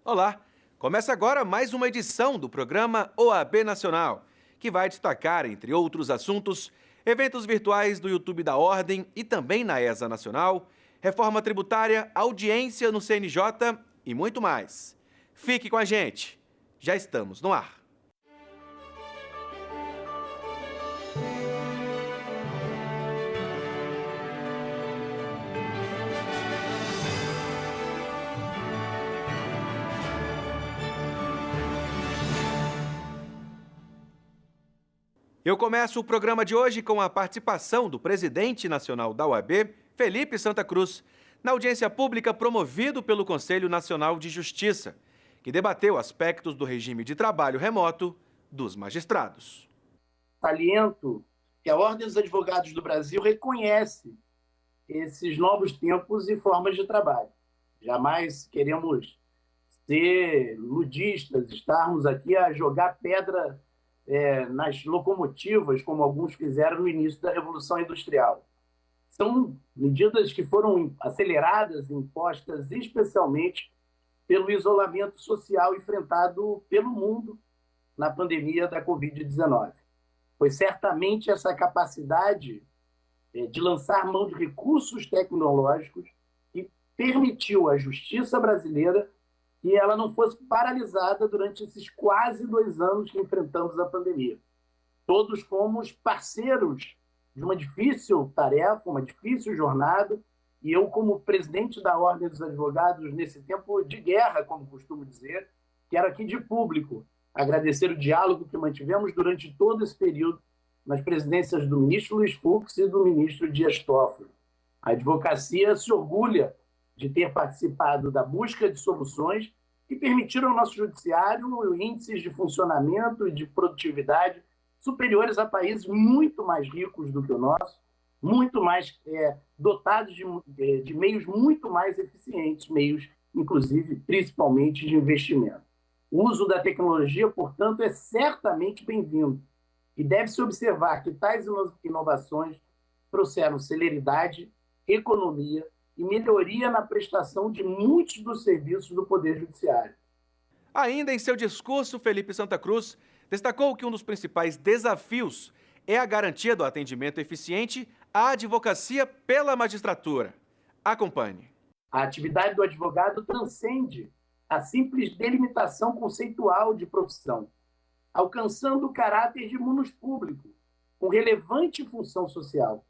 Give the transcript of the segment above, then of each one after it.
Olá! Começa agora mais uma edição do programa OAB Nacional, que vai destacar, entre outros assuntos, eventos virtuais do YouTube da Ordem e também na ESA Nacional, reforma tributária, audiência no CNJ e muito mais. Fique com a gente! Já estamos no ar. Eu começo o programa de hoje com a participação do presidente nacional da OAB, Felipe Santa Cruz, na audiência pública promovido pelo Conselho Nacional de Justiça, que debateu aspectos do regime de trabalho remoto dos magistrados. Saliento que a Ordem dos Advogados do Brasil reconhece esses novos tempos e formas de trabalho. Jamais queremos ser ludistas, estarmos aqui a jogar pedra nas locomotivas, como alguns fizeram no início da Revolução Industrial. São medidas que foram aceleradas, impostas especialmente pelo isolamento social enfrentado pelo mundo na pandemia da Covid-19. Foi certamente essa capacidade de lançar mão de recursos tecnológicos que permitiu à justiça brasileira que ela não fosse paralisada durante esses quase 2 anos que enfrentamos a pandemia. Todos fomos parceiros de uma difícil tarefa, uma difícil jornada, e eu, como presidente da Ordem dos Advogados, nesse tempo de guerra, como costumo dizer, quero aqui de público agradecer o diálogo que mantivemos durante todo esse período nas presidências do ministro Luiz Fux e do ministro Dias Toffoli. A advocacia se orgulha de ter participado da busca de soluções que permitiram ao nosso judiciário índices de funcionamento e de produtividade superiores a países muito mais ricos do que o nosso, muito mais dotados de meios muito mais eficientes, meios, inclusive, principalmente de investimento. O uso da tecnologia, portanto, é certamente bem-vindo e deve-se observar que tais inovações trouxeram celeridade, economia e melhoria na prestação de muitos dos serviços do Poder Judiciário. Ainda em seu discurso, Felipe Santa Cruz destacou que um dos principais desafios é a garantia do atendimento eficiente à advocacia pela magistratura. Acompanhe. A atividade do advogado transcende a simples delimitação conceitual de profissão, alcançando o caráter de munus público, com relevante função social.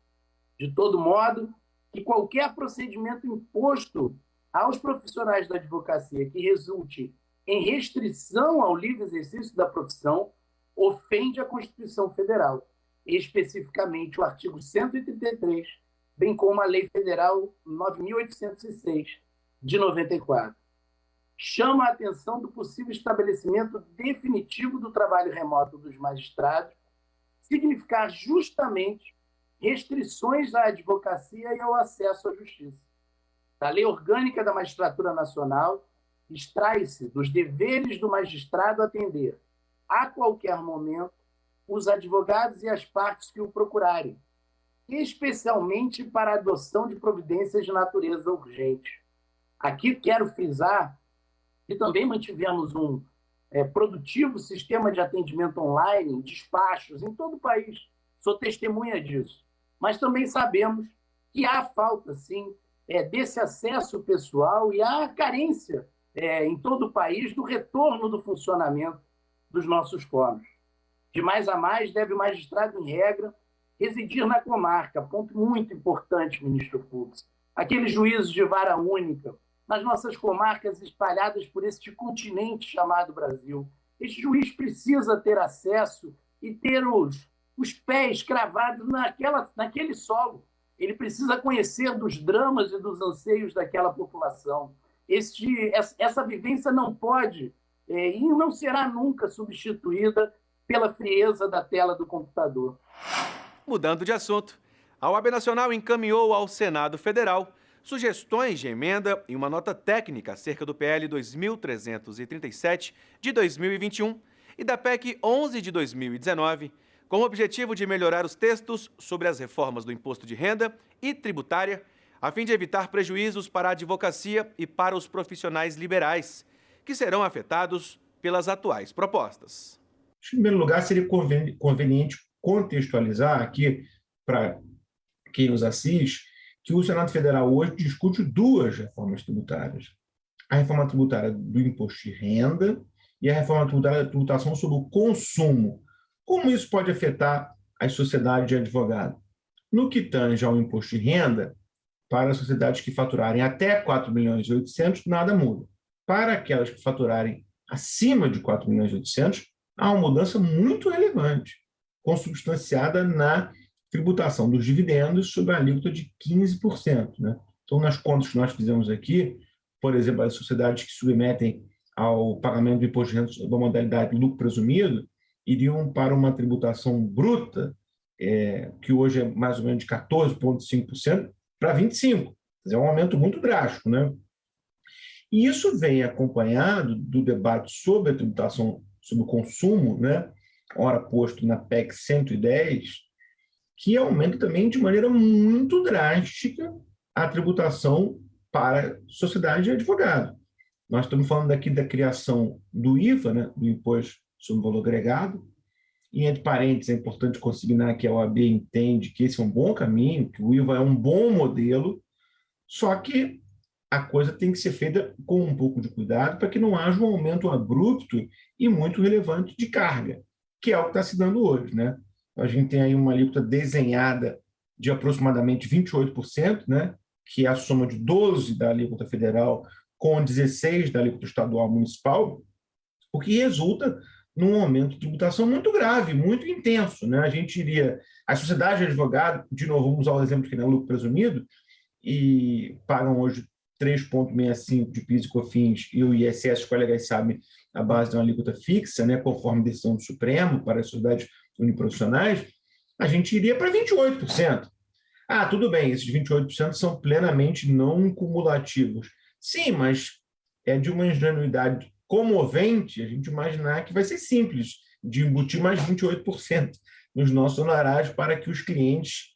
De todo modo, que qualquer procedimento imposto aos profissionais da advocacia que resulte em restrição ao livre exercício da profissão ofende a Constituição Federal, especificamente o artigo 133, bem como a Lei Federal 9.806, de 94. Chama a atenção do possível estabelecimento definitivo do trabalho remoto dos magistrados, significar justamente restrições à advocacia e ao acesso à justiça. Da Lei Orgânica da Magistratura Nacional, extrai-se dos deveres do magistrado atender, a qualquer momento, os advogados e as partes que o procurarem, especialmente para a adoção de providências de natureza urgente. Aqui quero frisar que também mantivemos um produtivo sistema de atendimento online, despachos, em todo o país. Sou testemunha disso. Mas também sabemos que há falta, sim, desse acesso pessoal e há carência em todo o país do retorno do funcionamento dos nossos fóruns. De mais a mais, deve o magistrado, em regra, residir na comarca, ponto muito importante, ministro Fux. Aqueles juízos de vara única, nas nossas comarcas espalhadas por este continente chamado Brasil. Este juiz precisa ter acesso e ter os pés cravados naquele solo. Ele precisa conhecer dos dramas e dos anseios daquela população. Essa vivência não pode e não será nunca substituída pela frieza da tela do computador. Mudando de assunto, a OAB Nacional encaminhou ao Senado Federal sugestões de emenda e uma nota técnica acerca do PL 2337 de 2021 e da PEC 11 de 2019, com o objetivo de melhorar os textos sobre as reformas do imposto de renda e tributária, a fim de evitar prejuízos para a advocacia e para os profissionais liberais, que serão afetados pelas atuais propostas. Em primeiro lugar, seria conveniente contextualizar aqui, para quem nos assiste, que o Senado Federal hoje discute duas reformas tributárias. A reforma tributária do imposto de renda e a reforma tributária da tributação sobre o consumo. Como isso pode afetar as sociedades de advogado? No que tange ao imposto de renda, para as sociedades que faturarem até 4.800.000, nada muda. Para aquelas que faturarem acima de 4.800.000, há uma mudança muito relevante, consubstanciada na tributação dos dividendos sobre a alíquota de 15%. Né? Então, nas contas que nós fizemos aqui, por exemplo, as sociedades que submetem ao pagamento do imposto de renda da modalidade lucro presumido iriam para uma tributação bruta, que hoje é mais ou menos de 14,5%, para 25%. É um aumento muito drástico. Né? E isso vem acompanhado do debate sobre a tributação sobre o consumo, né? Ora posto na PEC 110, que aumenta também de maneira muito drástica a tributação para sociedade de advogado. Nós estamos falando aqui da criação do IVA, né, do Imposto sobre o Valor Agregado, e, entre parênteses, é importante consignar que a OAB entende que esse é um bom caminho, que o IVA é um bom modelo, só que a coisa tem que ser feita com um pouco de cuidado para que não haja um aumento abrupto e muito relevante de carga, que é o que está se dando hoje. Né? A gente tem aí uma alíquota desenhada de aproximadamente 28%, né? Que é a soma de 12% da alíquota federal com 16% da alíquota estadual municipal, o que resulta num aumento de tributação muito grave, muito intenso. Né? A gente iria... A sociedade de advogado, de novo, vamos usar o exemplo que é lucro presumido, e pagam hoje 3,65% de PIS e COFINS e o ISS, os colegas sabem, a base de uma alíquota fixa, né, conforme decisão do Supremo para as sociedades uniprofissionais, a gente iria para 28%. Ah, tudo bem, esses 28% são plenamente não cumulativos. Sim, mas é de uma ingenuidade comovente a gente imaginar que vai ser simples de embutir mais 28% nos nossos honorários para que os clientes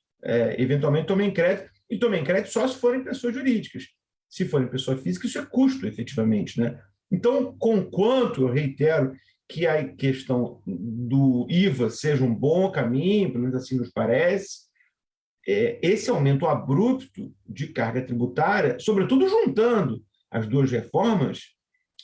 eventualmente tomem crédito, e tomem crédito só se forem pessoas jurídicas. Se forem pessoa física, isso é custo, efetivamente. Né? Então, conquanto, eu reitero, que a questão do IVA seja um bom caminho, pelo menos assim nos parece, esse aumento abrupto de carga tributária, sobretudo juntando as duas reformas,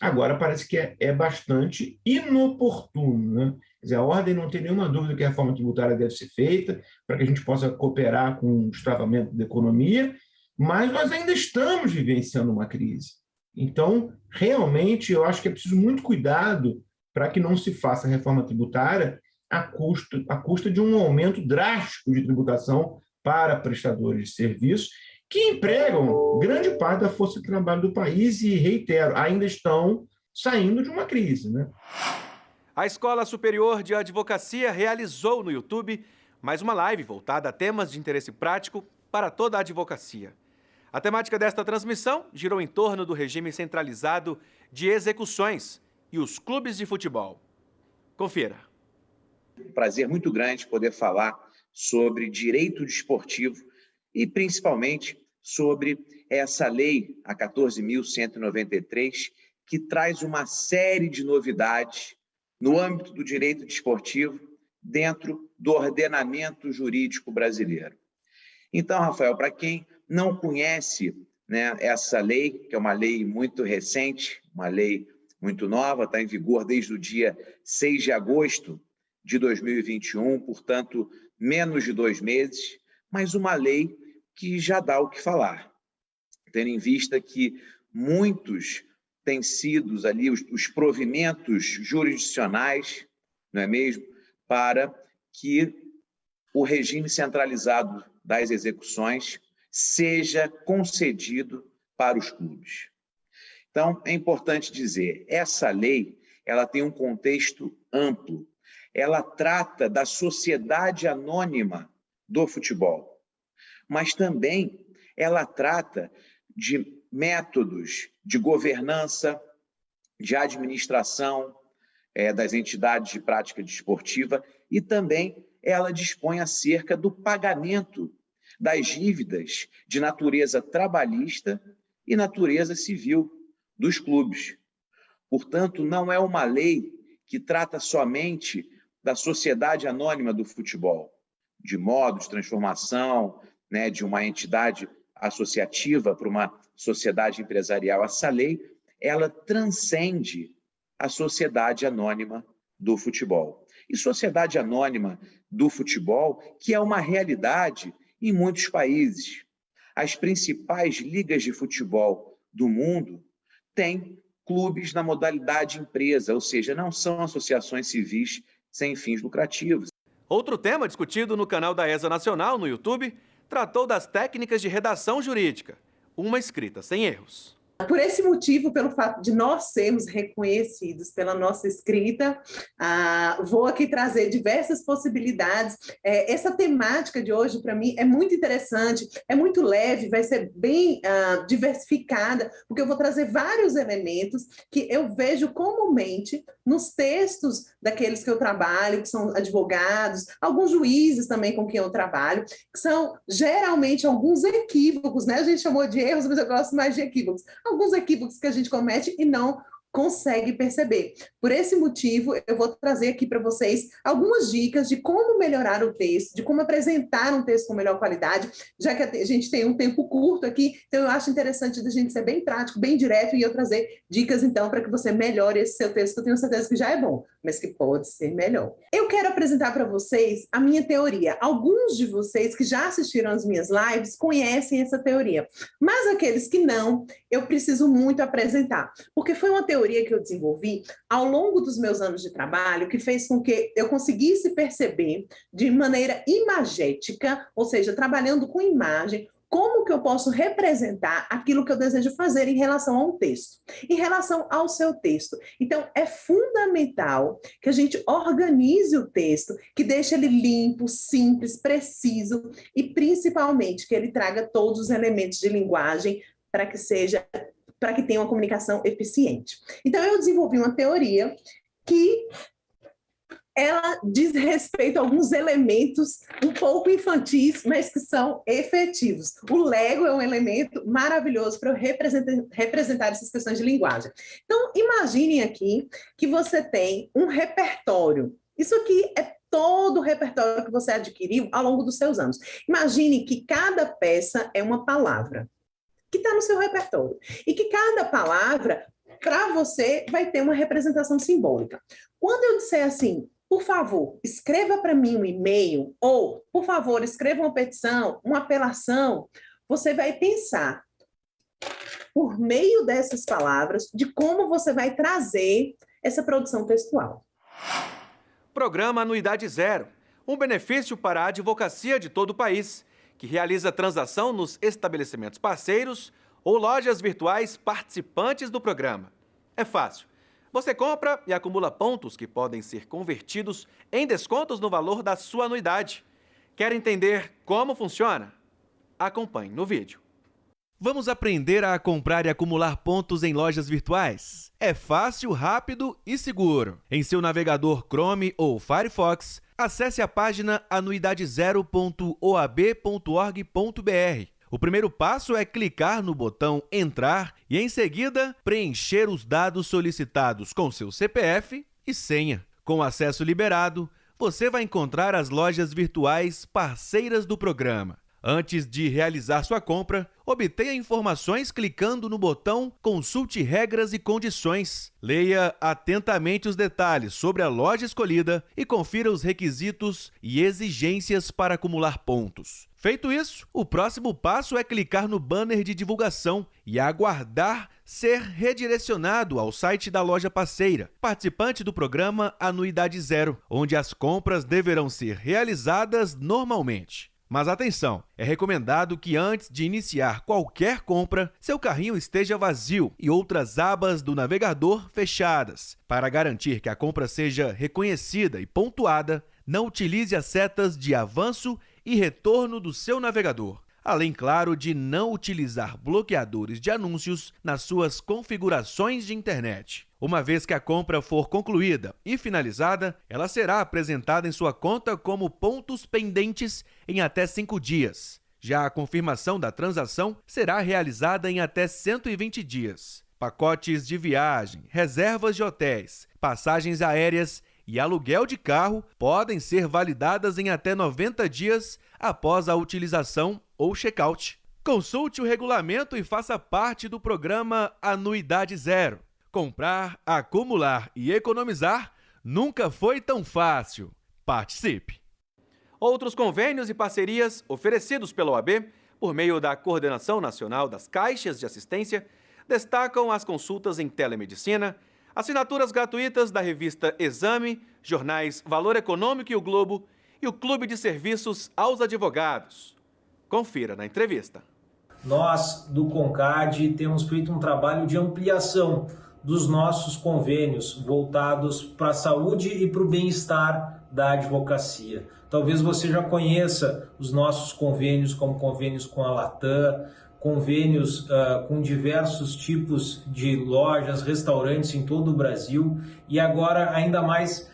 agora parece que é bastante inoportuno. Né? Quer dizer, a ordem não tem nenhuma dúvida que a reforma tributária deve ser feita para que a gente possa cooperar com o destravamento da economia, mas nós ainda estamos vivenciando uma crise. Então, realmente, eu acho que é preciso muito cuidado para que não se faça a reforma tributária à custa de um aumento drástico de tributação para prestadores de serviços que empregam grande parte da força de trabalho do país e, reitero, ainda estão saindo de uma crise. Né? A Escola Superior de Advocacia realizou no YouTube mais uma live voltada a temas de interesse prático para toda a advocacia. A temática desta transmissão girou em torno do regime centralizado de execuções e os clubes de futebol. Confira. Um prazer muito grande poder falar sobre direito desportivo e, principalmente, sobre essa lei, a 14.193, que traz uma série de novidades no âmbito do direito desportivo dentro do ordenamento jurídico brasileiro. Então, Rafael, para quem não conhece, né, essa lei, que é uma lei muito recente, uma lei muito nova, está em vigor desde o dia 6 de agosto de 2021, portanto, menos de 2 meses, mas uma lei que já dá o que falar, tendo em vista que muitos têm sido ali os provimentos jurisdicionais, não é mesmo, para que o regime centralizado das execuções seja concedido para os clubes. Então, é importante dizer, essa lei, ela tem um contexto amplo. Ela trata da sociedade anônima do futebol, mas também ela trata de métodos de governança, de administração das entidades de prática desportiva e também ela dispõe acerca do pagamento das dívidas de natureza trabalhista e natureza civil dos clubes. Portanto, não é uma lei que trata somente da sociedade anônima do futebol, de modo de transformação, né, de uma entidade associativa para uma sociedade empresarial. Essa lei, ela transcende a sociedade anônima do futebol. E sociedade anônima do futebol, que é uma realidade em muitos países. As principais ligas de futebol do mundo têm clubes na modalidade empresa, ou seja, não são associações civis sem fins lucrativos. Outro tema discutido no canal da ESA Nacional no YouTube tratou das técnicas de redação jurídica, uma escrita sem erros. Por esse motivo, pelo fato de nós sermos reconhecidos pela nossa escrita, vou aqui trazer diversas possibilidades. Essa temática de hoje, para mim, é muito interessante, é muito leve, vai ser bem diversificada, porque eu vou trazer vários elementos que eu vejo comumente nos textos daqueles que eu trabalho, que são advogados, alguns juízes também com quem eu trabalho, que são geralmente alguns equívocos, né? A gente chamou de erros, mas eu gosto mais de equívocos. Alguns equívocos que a gente comete e não consegue perceber. Por esse motivo, eu vou trazer aqui para vocês algumas dicas de como melhorar o texto, de como apresentar um texto com melhor qualidade, já que a gente tem um tempo curto aqui, então eu acho interessante da gente ser bem prático, bem direto, e eu trazer dicas, então, para que você melhore esse seu texto, que eu tenho certeza que já é bom, mas que pode ser melhor. Eu quero apresentar para vocês a minha teoria. Alguns de vocês que já assistiram às minhas lives conhecem essa teoria, mas aqueles que não, eu preciso muito apresentar, porque foi uma teoria que eu desenvolvi ao longo dos meus anos de trabalho, que fez com que eu conseguisse perceber de maneira imagética, ou seja, trabalhando com imagem, como que eu posso representar aquilo que eu desejo fazer em relação a um texto, em relação ao seu texto. Então, é fundamental que a gente organize o texto, que deixe ele limpo, simples, preciso e, principalmente, que ele traga todos os elementos de linguagem para que tenha uma comunicação eficiente. Então, eu desenvolvi uma teoria que ela diz respeito a alguns elementos um pouco infantis, mas que são efetivos. O Lego é um elemento maravilhoso para eu representar essas questões de linguagem. Então, imaginem aqui que você tem um repertório. Isso aqui é todo o repertório que você adquiriu ao longo dos seus anos. Imagine que cada peça é uma palavra que está no seu repertório. E que cada palavra, para você, vai ter uma representação simbólica. Quando eu disser assim, por favor, escreva para mim um e-mail, ou, por favor, escreva uma petição, uma apelação, você vai pensar, por meio dessas palavras, de como você vai trazer essa produção textual. Programa Anuidade Zero, um benefício para a advocacia de todo o país, que realiza transação nos estabelecimentos parceiros ou lojas virtuais participantes do programa. É fácil. Você compra e acumula pontos que podem ser convertidos em descontos no valor da sua anuidade. Quer entender como funciona? Acompanhe no vídeo. Vamos aprender a comprar e acumular pontos em lojas virtuais. É fácil, rápido e seguro. Em seu navegador Chrome ou Firefox, acesse a página anuidadezero.oab.org.br. O primeiro passo é clicar no botão Entrar e, em seguida, preencher os dados solicitados com seu CPF e senha. Com acesso liberado, você vai encontrar as lojas virtuais parceiras do programa. Antes de realizar sua compra, obtenha informações clicando no botão Consulte regras e condições. Leia atentamente os detalhes sobre a loja escolhida e confira os requisitos e exigências para acumular pontos. Feito isso, o próximo passo é clicar no banner de divulgação e aguardar ser redirecionado ao site da loja parceira, participante do programa Anuidade Zero, onde as compras deverão ser realizadas normalmente. Mas atenção, é recomendado que antes de iniciar qualquer compra, seu carrinho esteja vazio e outras abas do navegador fechadas. Para garantir que a compra seja reconhecida e pontuada, não utilize as setas de avanço e retorno do seu navegador. Além, claro, de não utilizar bloqueadores de anúncios nas suas configurações de internet. Uma vez que a compra for concluída e finalizada, ela será apresentada em sua conta como pontos pendentes em até 5 dias. Já a confirmação da transação será realizada em até 120 dias. Pacotes de viagem, reservas de hotéis, passagens aéreas e aluguel de carro podem ser validadas em até 90 dias após a utilização ou check-out. Consulte o regulamento e faça parte do programa Anuidade Zero. Comprar, acumular e economizar nunca foi tão fácil. Participe! Outros convênios e parcerias oferecidos pela OAB, por meio da Coordenação Nacional das Caixas de Assistência, destacam as consultas em telemedicina, assinaturas gratuitas da revista Exame, jornais Valor Econômico e o Globo e o Clube de Serviços aos Advogados. Confira na entrevista. Nós, do CONCAD, temos feito um trabalho de ampliação dos nossos convênios voltados para a saúde e para o bem-estar da advocacia. Talvez você já conheça os nossos convênios, como convênios com a Latam, convênios com diversos tipos de lojas, restaurantes em todo o Brasil e agora ainda mais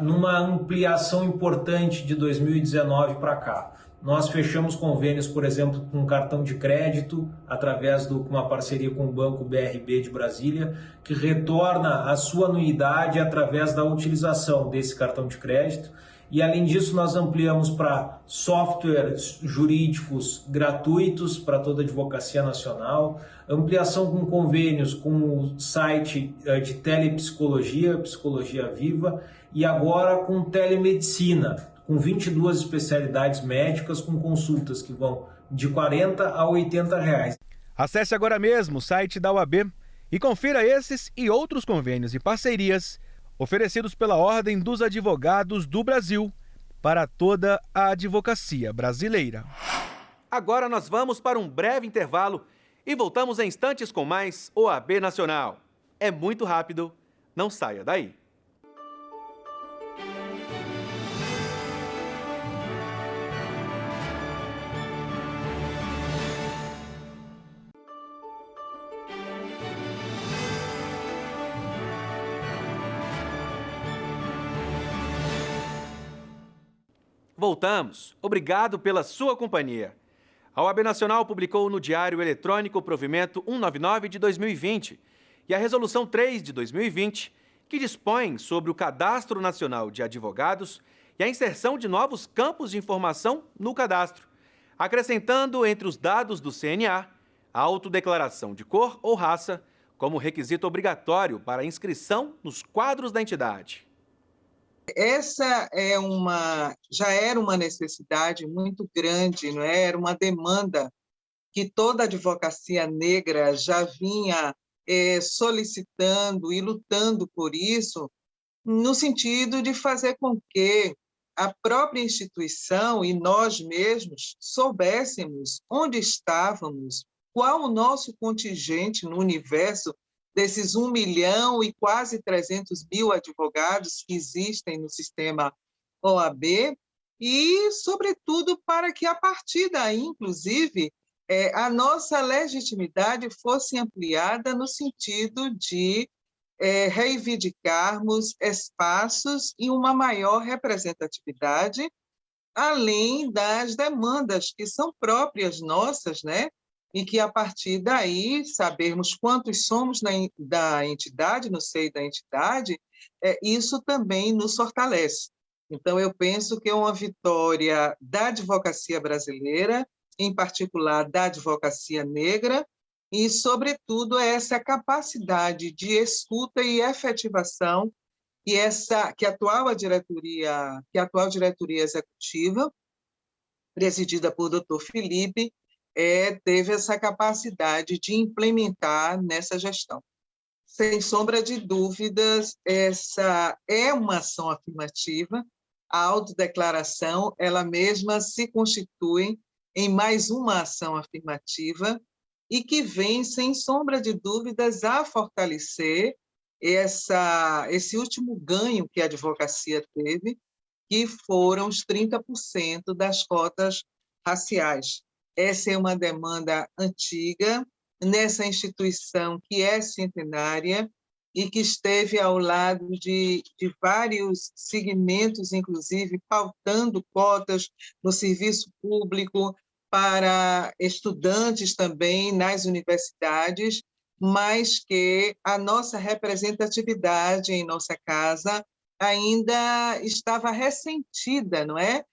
numa ampliação importante de 2019 para cá. Nós fechamos convênios, por exemplo, com cartão de crédito, através de uma parceria com o Banco BRB de Brasília, que retorna a sua anuidade através da utilização desse cartão de crédito. E, além disso, nós ampliamos para softwares jurídicos gratuitos para toda a advocacia nacional, ampliação com convênios com o site de telepsicologia, Psicologia Viva, e agora com telemedicina, com 22 especialidades médicas com consultas que vão de R$40 a R$80. Acesse agora mesmo o site da UAB e confira esses e outros convênios e parcerias oferecidos pela Ordem dos Advogados do Brasil para toda a advocacia brasileira. Agora nós vamos para um breve intervalo e voltamos em instantes com mais OAB Nacional. É muito rápido, não saia daí. Voltamos. Obrigado pela sua companhia. A OAB Nacional publicou no Diário Eletrônico o provimento 199 de 2020 e a Resolução 3 de 2020, que dispõem sobre o Cadastro Nacional de Advogados e a inserção de novos campos de informação no cadastro, acrescentando entre os dados do CNA a autodeclaração de cor ou raça como requisito obrigatório para a inscrição nos quadros da entidade. Essa já era uma necessidade muito grande, não é? Era uma demanda que toda a advocacia negra já vinha solicitando e lutando por isso, no sentido de fazer com que a própria instituição e nós mesmos soubéssemos onde estávamos, qual o nosso contingente no universo desses 1 milhão e quase 300 mil advogados que existem no sistema OAB e, sobretudo, para que, a partir daí, inclusive, a nossa legitimidade fosse ampliada no sentido de reivindicarmos espaços e uma maior representatividade, além das demandas que são próprias nossas, né? E que, a partir daí, sabermos quantos somos da entidade, no seio da entidade, isso também nos fortalece. Então, eu penso que é uma vitória da advocacia brasileira, em particular da advocacia negra, e, sobretudo, essa capacidade de escuta e efetivação que a atual diretoria executiva, presidida por Dr. Felipe, teve essa capacidade de implementar nessa gestão. Sem sombra de dúvidas, essa é uma ação afirmativa, a autodeclaração, ela mesma se constitui em mais uma ação afirmativa e que vem, sem sombra de dúvidas, a fortalecer esse último ganho que a advocacia teve, que foram os 30% das cotas raciais. Essa é uma demanda antiga nessa instituição que é centenária e que esteve ao lado de vários segmentos, inclusive pautando cotas no serviço público para estudantes também nas universidades, mas que a nossa representatividade em nossa casa ainda estava ressentida, não é?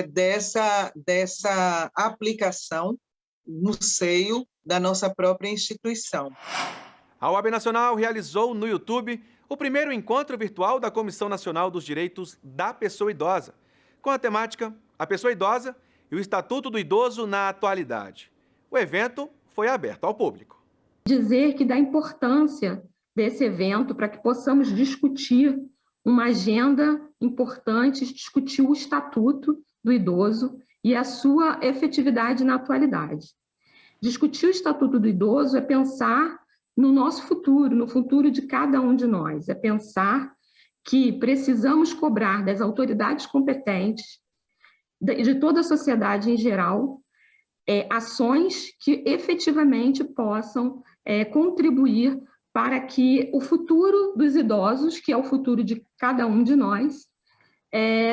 Dessa aplicação no seio da nossa própria instituição. A OAB Nacional realizou no YouTube o primeiro encontro virtual da Comissão Nacional dos Direitos da Pessoa Idosa, com a temática A Pessoa Idosa e o Estatuto do Idoso na Atualidade. O evento foi aberto ao público. Dizer que da importância desse evento para que possamos discutir uma agenda importante, discutir o Estatuto do Idoso e a sua efetividade na atualidade. Discutir o Estatuto do Idoso é pensar no nosso futuro, no futuro de cada um de nós, é pensar que precisamos cobrar das autoridades competentes, de toda a sociedade em geral, ações que efetivamente possam contribuir para que o futuro dos idosos, que é o futuro de cada um de nós,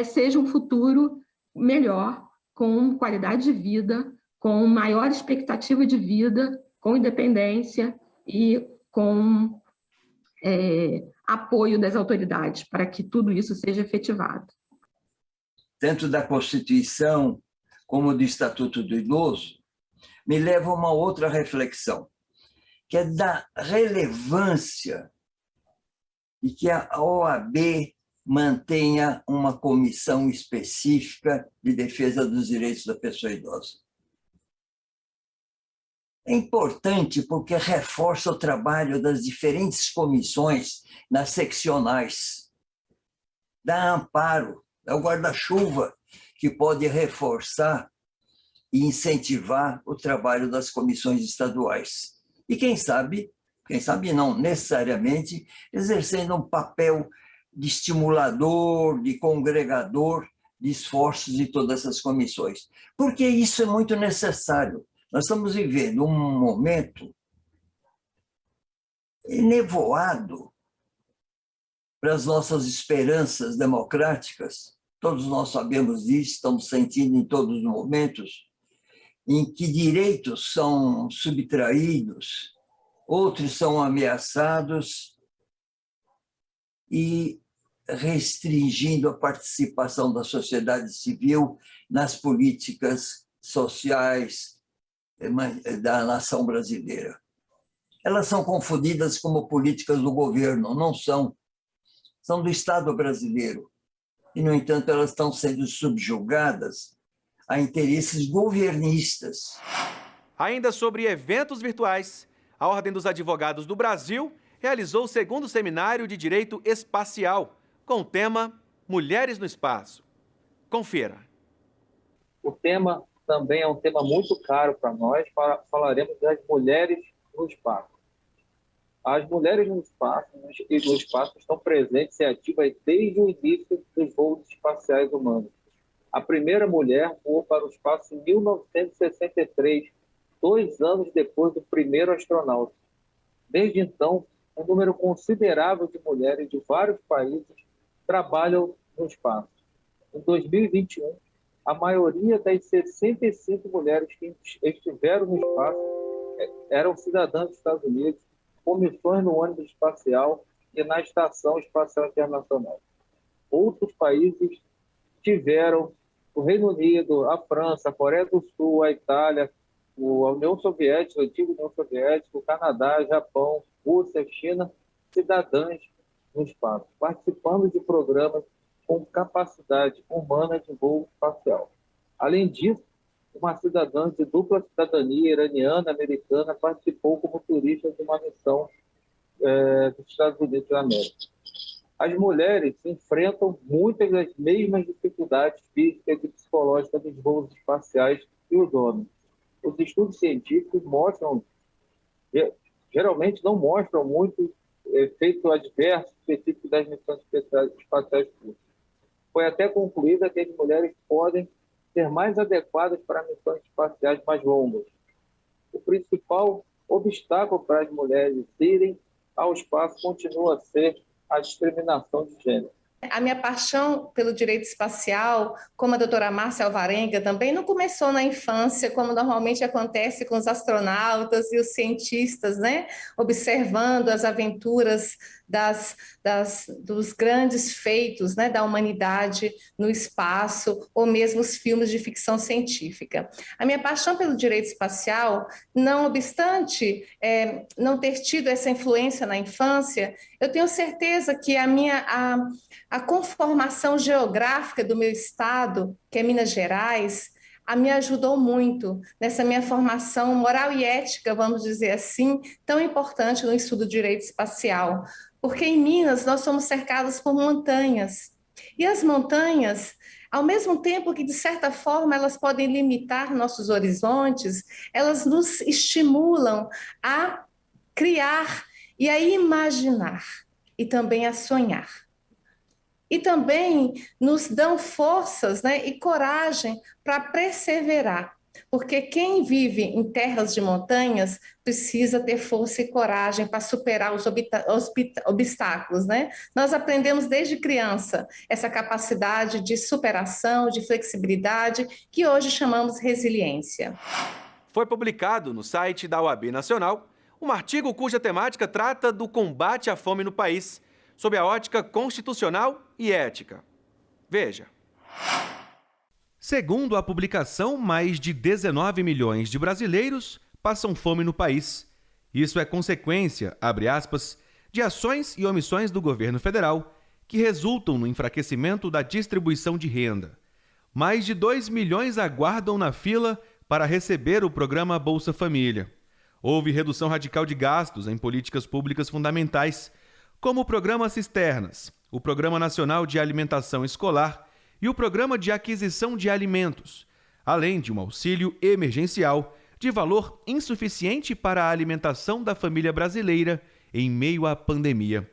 seja um futuro melhor, com qualidade de vida, com maior expectativa de vida, com independência e com apoio das autoridades, para que tudo isso seja efetivado. Tanto da Constituição como do Estatuto do Idoso, me leva a uma outra reflexão, que é da relevância de que a OAB mantenha uma comissão específica de defesa dos direitos da pessoa idosa. É importante porque reforça o trabalho das diferentes comissões nas seccionais, dá amparo, dá o guarda-chuva que pode reforçar e incentivar o trabalho das comissões estaduais. E quem sabe não necessariamente, exercendo um papel de estimulador, de congregador de esforços de todas essas comissões. Porque isso é muito necessário. Nós estamos vivendo um momento enevoado para as nossas esperanças democráticas. Todos nós sabemos disso, estamos sentindo em todos os momentos, em que direitos são subtraídos, outros são ameaçados e restringindo a participação da sociedade civil nas políticas sociais da nação brasileira. Elas são confundidas como políticas do governo, não são. São do Estado brasileiro. E, no entanto, elas estão sendo subjugadas a interesses governistas. Ainda sobre eventos virtuais, a Ordem dos Advogados do Brasil realizou o segundo seminário de Direito Espacial, com o tema Mulheres no Espaço. Confira. O tema também é um tema muito caro para nós, falaremos das mulheres no espaço. As mulheres no espaço estão presentes e ativas desde o início dos voos espaciais humanos. A primeira mulher voou para o espaço em 1963, 2 anos depois do primeiro astronauta. Desde então, um número considerável de mulheres de vários países trabalham no espaço. Em 2021, a maioria das 65 mulheres que estiveram no espaço eram cidadãs dos Estados Unidos, com missões no ônibus espacial e na Estação Espacial Internacional. Outros países tiveram o Reino Unido, a França, a Coreia do Sul, a Itália, a União Soviética, a antiga União Soviética, o Canadá, Japão, Rússia, China, cidadãs no espaço, participando de programas com capacidade humana de voo espacial. Além disso, uma cidadã de dupla cidadania iraniana americana participou como turista de uma missão dos Estados Unidos da América. As mulheres enfrentam muitas das mesmas dificuldades físicas e psicológicas dos voos espaciais que os homens. Os estudos científicos geralmente não mostram muito efeito adverso específico das missões espaciais curtas. Foi até concluída que as mulheres podem ser mais adequadas para missões espaciais mais longas. O principal obstáculo para as mulheres irem ao espaço continua a ser a discriminação de gênero. A minha paixão pelo direito espacial, como a doutora Márcia Alvarenga, também não começou na infância, como normalmente acontece com os astronautas e os cientistas, né? Observando as aventuras dos grandes feitos, né, da humanidade no espaço, ou mesmo os filmes de ficção científica. A minha paixão pelo direito espacial, não obstante não ter tido essa influência na infância, eu tenho certeza que a conformação geográfica do meu estado, que é Minas Gerais, me ajudou muito nessa minha formação moral e ética, vamos dizer assim, tão importante no estudo do direito espacial. Porque em Minas nós somos cercados por montanhas. E as montanhas, ao mesmo tempo que, de certa forma, elas podem limitar nossos horizontes, elas nos estimulam a criar e a imaginar, e também a sonhar. E também nos dão forças, né, e coragem para perseverar. Porque quem vive em terras de montanhas precisa ter força e coragem para superar os obstáculos, né? Nós aprendemos desde criança essa capacidade de superação, de flexibilidade, que hoje chamamos resiliência. Foi publicado no site da OAB Nacional um artigo cuja temática trata do combate à fome no país, sob a ótica constitucional e ética. Veja. Segundo a publicação, mais de 19 milhões de brasileiros passam fome no país. Isso é consequência, abre aspas, de ações e omissões do governo federal que resultam no enfraquecimento da distribuição de renda. Mais de 2 milhões aguardam na fila para receber o programa Bolsa Família. Houve redução radical de gastos em políticas públicas fundamentais, como o Programa Cisternas, o Programa Nacional de Alimentação Escolar e o Programa de Aquisição de Alimentos, além de um auxílio emergencial de valor insuficiente para a alimentação da família brasileira em meio à pandemia.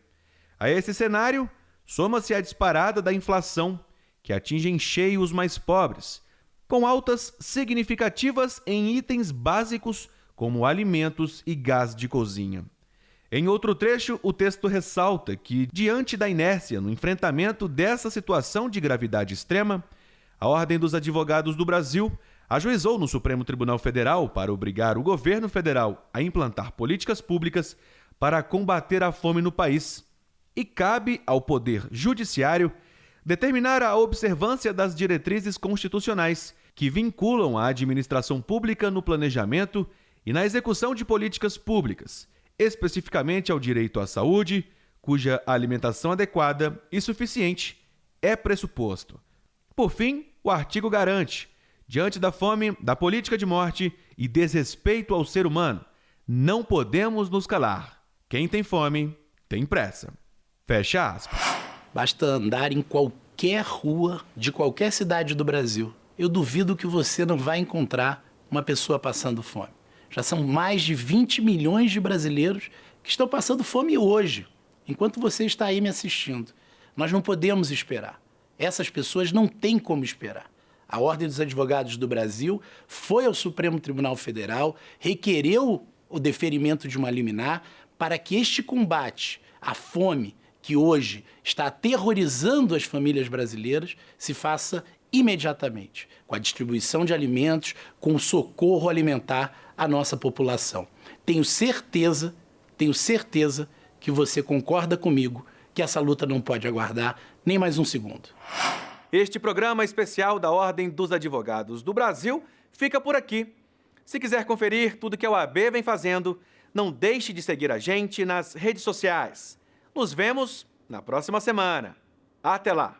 A esse cenário, soma-se a disparada da inflação, que atinge em cheio os mais pobres, com altas significativas em itens básicos como alimentos e gás de cozinha. Em outro trecho, o texto ressalta que, diante da inércia no enfrentamento dessa situação de gravidade extrema, a Ordem dos Advogados do Brasil ajuizou no Supremo Tribunal Federal para obrigar o governo federal a implantar políticas públicas para combater a fome no país. E cabe ao Poder Judiciário determinar a observância das diretrizes constitucionais que vinculam a administração pública no planejamento e na execução de políticas públicas, especificamente ao direito à saúde, cuja alimentação adequada e suficiente é pressuposto. Por fim, o artigo garante, diante da fome, da política de morte e desrespeito ao ser humano, não podemos nos calar. Quem tem fome, tem pressa. Fecha aspas. Basta andar em qualquer rua de qualquer cidade do Brasil. Eu duvido que você não vai encontrar uma pessoa passando fome. Já são mais de 20 milhões de brasileiros que estão passando fome hoje, enquanto você está aí me assistindo. Nós não podemos esperar. Essas pessoas não têm como esperar. A Ordem dos Advogados do Brasil foi ao Supremo Tribunal Federal, requereu o deferimento de uma liminar para que este combate à fome, que hoje está aterrorizando as famílias brasileiras, se faça imediatamente, com a distribuição de alimentos, com o socorro alimentar à nossa população. Tenho certeza que você concorda comigo que essa luta não pode aguardar nem mais um segundo. Este programa especial da Ordem dos Advogados do Brasil fica por aqui. Se quiser conferir tudo que a OAB vem fazendo, não deixe de seguir a gente nas redes sociais. Nos vemos na próxima semana. Até lá!